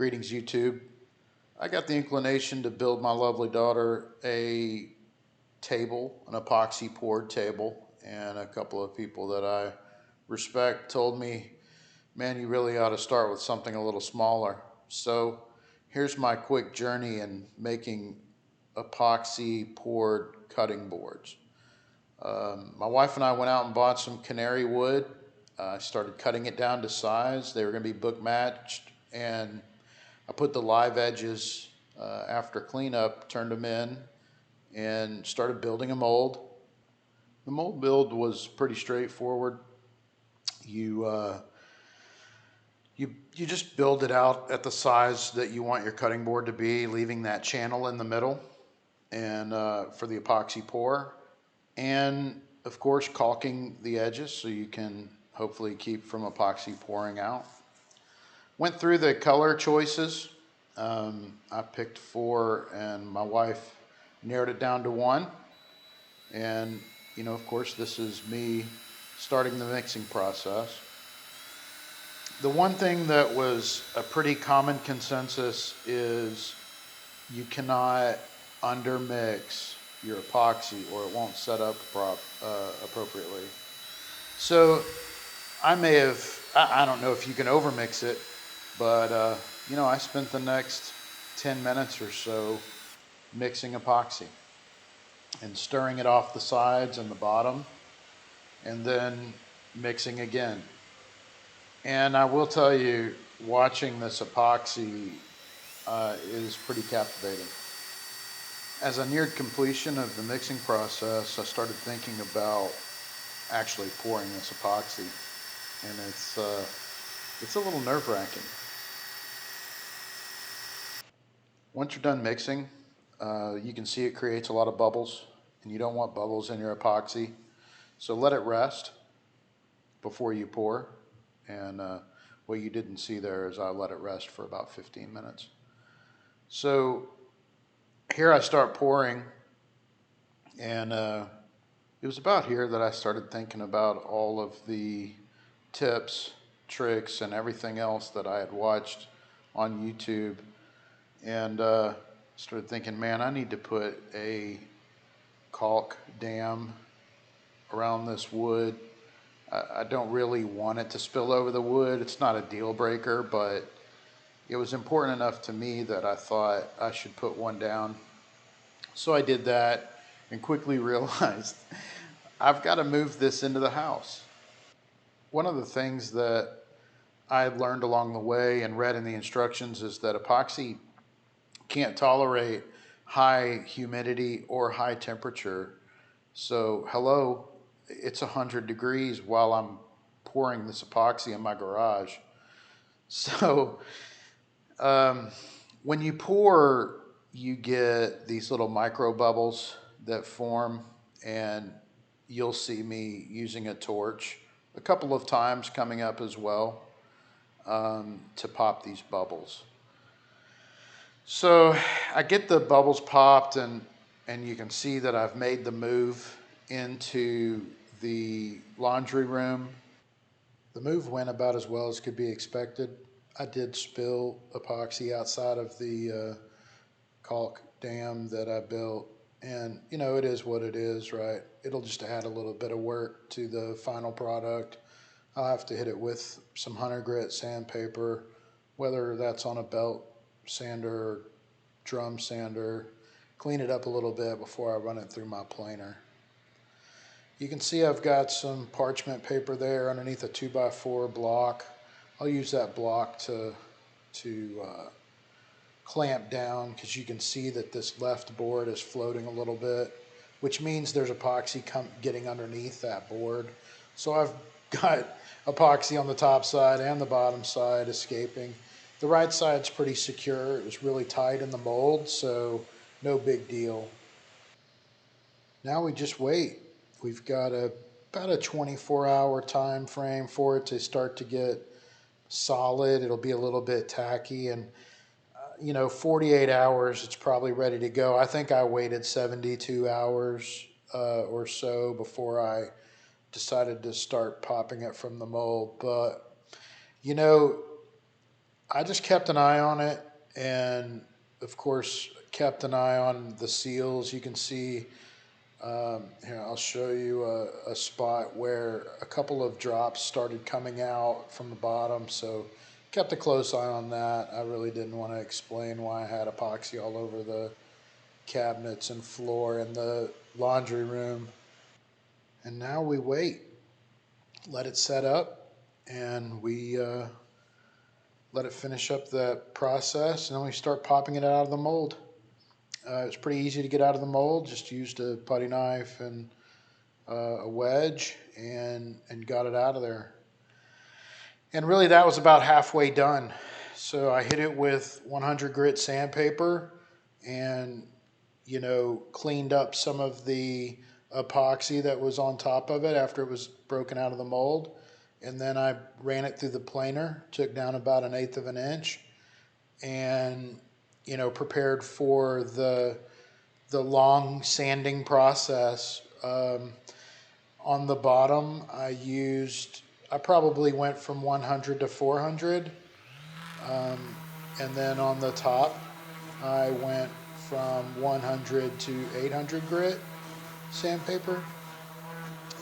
Greetings, YouTube. I got the inclination to build my lovely daughter a table, an epoxy poured table, and a couple of people that I respect told me, man, you really ought to start with something a little smaller. So here's my quick journey in making epoxy poured cutting boards. My wife and I went out and bought some canary wood. I started cutting it down to size. They were going to be book matched, and I put the live edges after cleanup, turned them in, and started building a mold. The mold build was pretty straightforward. You you just build it out at the size that you want your cutting board to be, leaving that channel in the middle, and for the epoxy pour, and of course caulking the edges so you can hopefully keep from epoxy pouring out. Went through the color choices. I picked four, and my wife narrowed it down to one. And, of course, this is me starting the mixing process. The one thing that was a pretty common consensus is you cannot undermix your epoxy or it won't set up appropriately. So I don't know if you can overmix it, but I spent the next 10 minutes or so mixing epoxy and stirring it off the sides and the bottom, and then mixing again. And I will tell you, watching this epoxy is pretty captivating. As I neared completion of the mixing process, I started thinking about actually pouring this epoxy, and it's a little nerve-wracking. Once you're done mixing, you can see it creates a lot of bubbles, and you don't want bubbles in your epoxy. So let it rest before you pour. And what you didn't see there is I let it rest for about 15 minutes. So here I start pouring, and it was about here that I started thinking about all of the tips, tricks, and everything else that I had watched on YouTube, and started thinking, man, I need to put a caulk dam around this wood. I don't really want it to spill over the wood. It's not a deal breaker, but it was important enough to me that I thought I should put one down. So I did that and quickly realized I've got to move this into the house. One of the things that I learned along the way and read in the instructions is that epoxy can't tolerate high humidity or high temperature. So, hello, it's 100 degrees while I'm pouring this epoxy in my garage. So, when you pour, you get these little micro bubbles that form, and you'll see me using a torch a couple of times coming up as well to pop these bubbles. So I get the bubbles popped, and you can see that I've made the move into the laundry room. The move went about as well as could be expected. I did spill epoxy outside of the caulk dam that I built, and it is what it is, right? It'll just add a little bit of work to the final product. I'll have to hit it with some hunter grit sandpaper, whether that's on a belt sander or drum sander, clean it up a little bit before I run it through my planer. You can see I've got some parchment paper there underneath a 2x4 block. I'll use that block to clamp down, because you can see that this left board is floating a little bit, which means there's epoxy getting underneath that board. So I've got epoxy on the top side and the bottom side escaping. The right side's pretty secure. It was really tight in the mold, so no big deal. Now we just wait. We've got about a 24-hour time frame for it to start to get solid. It'll be a little bit tacky, and 48 hours, it's probably ready to go. I think I waited 72 hours or so before I decided to start popping it from the mold. But, I just kept an eye on it, and of course kept an eye on the seals. You can see here. I'll show you a spot where a couple of drops started coming out from the bottom. So kept a close eye on that. I really didn't want to explain why I had epoxy all over the cabinets and floor in the laundry room. And now we wait, let it set up, and we let it finish up that process, and then we start popping it out of the mold. It's pretty easy to get out of the mold. Just used a putty knife and a wedge and got it out of there. And really, that was about halfway done. So I hit it with 100 grit sandpaper, and cleaned up some of the epoxy that was on top of it after it was broken out of the mold. And then I ran it through the planer, took down about 1/8 of an inch, and prepared for the long sanding process. On the bottom, I probably went from 100 to 400, and then on the top, I went from 100 to 800 grit sandpaper.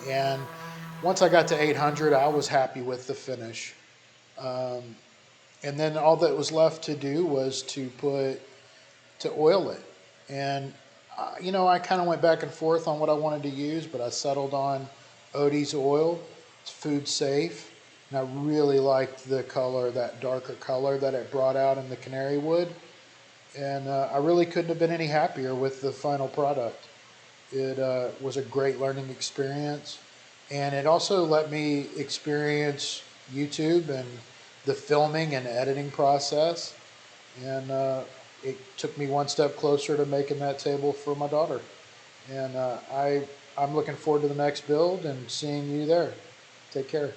And once I got to 800, I was happy with the finish. Um, and then all that was left to do was to oil it. And I kind of went back and forth on what I wanted to use, but I settled on Odie's oil. It's food safe, and I really liked the color, that darker color that it brought out in the canary wood. And I really couldn't have been any happier with the final product. It was a great learning experience, and it also let me experience YouTube and the filming and editing process. And it took me one step closer to making that table for my daughter. And I'm looking forward to the next build and seeing you there. Take care.